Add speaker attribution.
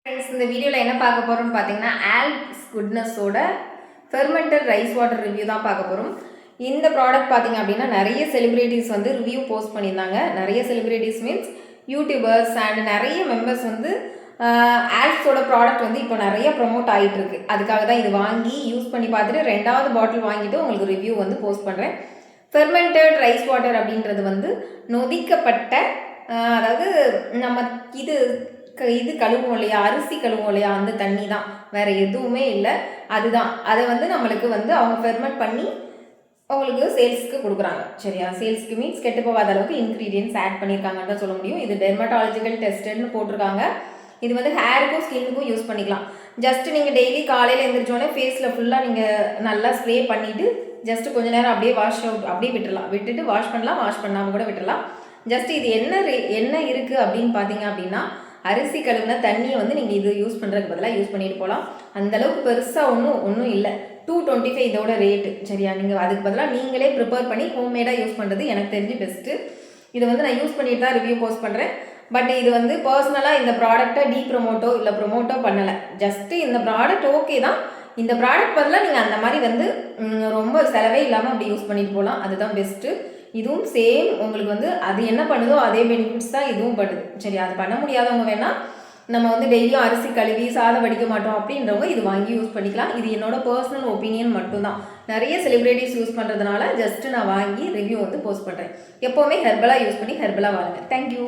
Speaker 1: Friends, இந்த வீடியோவில் என்ன பார்க்க போகிறோம்னு பார்த்தீங்கன்னா ஆல்ப்ஸ் குட்னஸோட ஃபெர்மெண்டட் ரைஸ் வாட்டர் ரிவ்யூ தான் பார்க்க போகிறோம். இந்த ப்ராடக்ட் பார்த்தீங்க அப்படின்னா நிறைய செலிப்ரிட்டிஸ் வந்து ரிவ்யூ போஸ்ட் பண்ணியிருந்தாங்க. நிறைய செலிப்ரிட்டிஸ் மீன்ஸ் யூடியூபர்ஸ் அண்ட் நிறைய மெம்பர்ஸ் வந்து ஆல்ப்ஸோட ப்ராடக்ட் வந்து இப்போ நிறைய ப்ரொமோட் ஆகிட்டு இருக்கு. அதுக்காக தான் இது வாங்கி யூஸ் பண்ணி பார்த்துட்டு ரெண்டாவது பாட்டில் வாங்கிட்டு உங்களுக்கு ரிவ்யூ வந்து போஸ்ட் பண்ணுறேன். ஃபெர்மெண்டட் ரைஸ் வாட்டர் அப்படின்றது வந்து நொதிக்கப்பட்ட அதாவது நம்ம இது கழுவோம் இல்லையா, அரிசி கழுவோம் இல்லையா, அந்த தண்ணி தான், வேறு எதுவுமே இல்லை. அதுதான் அதை வந்து நம்மளுக்கு வந்து அவங்க ஃபெர்மெண்ட் பண்ணி உங்களுக்கு சேல்ஸ்க்கு கொடுக்குறாங்க. சரியா, சேல்ஸ்க்கு மீன்ஸ் கெட்டு போகாத அளவுக்கு இன்க்ரீடியன்ஸ் ஆட் பண்ணியிருக்காங்கன்னு தான் சொல்ல முடியும். இது டெர்மட்டாலஜிக்கல் டெஸ்டட்னு போட்டிருக்காங்க. இது வந்து ஹேருக்கும் ஸ்கின்னுக்கும் யூஸ் பண்ணிக்கலாம். ஜஸ்ட் நீங்கள் டெய்லி காலையில் எழுந்திரிச்சோடனே ஃபேஸில் ஃபுல்லாக நீங்கள் நல்லா ஸ்ப்ரே பண்ணிவிட்டு ஜஸ்ட்டு கொஞ்சம் நேரம் அப்படியே வாஷ் அவுட் அப்படியே விட்டுட்டு வாஷ் பண்ணலாம், வாஷ் பண்ணாமல் கூட விட்டுடலாம். ஜஸ்ட் இது என்ன இருக்குது அப்படின்னு பார்த்தீங்க அப்படின்னா, அரிசி கழுவின தண்ணியை வந்து நீங்கள் இது யூஸ் பண்ணுறதுக்கு பதிலாக யூஸ் பண்ணிட்டு போகலாம். அந்தளவுக்கு பெருசாக ஒன்றும் இல்லை. 225 இதோட ரேட்டு. சரியா, நீங்கள் அதுக்கு பதிலாக நீங்களே ப்ரிப்பேர் பண்ணி ஹோம்மேடாக யூஸ் பண்ணுறது எனக்கு தெரிஞ்சு பெஸ்ட்டு. இதை வந்து நான் யூஸ் பண்ணிட்டு தான் ரிவ்யூ போஸ்ட் பண்ணுறேன். பட் இது வந்து பர்சனலாக இந்த ப்ராடக்டை ப்ரொமோட்டோ இல்லை ப்ரொமோட்டோ பண்ணலை. ஜஸ்ட்டு இந்த ப்ராடக்ட் ஓகே தான். இந்த ப்ராடக்ட் பதிலாக நீங்கள் அந்த மாதிரி வந்து ரொம்ப செலவே இல்லாமல் அப்படி யூஸ் பண்ணிட்டு போகலாம். அதுதான் பெஸ்ட்டு. இதுவும் சேம் உங்களுக்கு வந்து அது என்ன பண்ணுதோ அதே பெனிஃபிட்ஸ் தான் இதுவும் பண்ணுது. சரி, அது பண்ண முடியாதவங்க வேணால் நம்ம வந்து டெய்லியும் அரிசி கழுவி சாதம் வடிக்க மாட்டோம் அப்படின்றவங்க இது வாங்கி யூஸ் பண்ணிக்கலாம். இது என்னோட பர்சனல் ஒப்பீனியன் மட்டும்தான். நிறைய செலிப்ரிட்டிஸ் யூஸ் பண்ணுறதுனால ஜஸ்ட்டு நான் வாங்கி ரிவ்யூ வந்து போஸ்ட் பண்ணுறேன். எப்போவுமே ஹெர்பலாக யூஸ் பண்ணி ஹெர்பலாக வாங்க. தேங்க்யூ.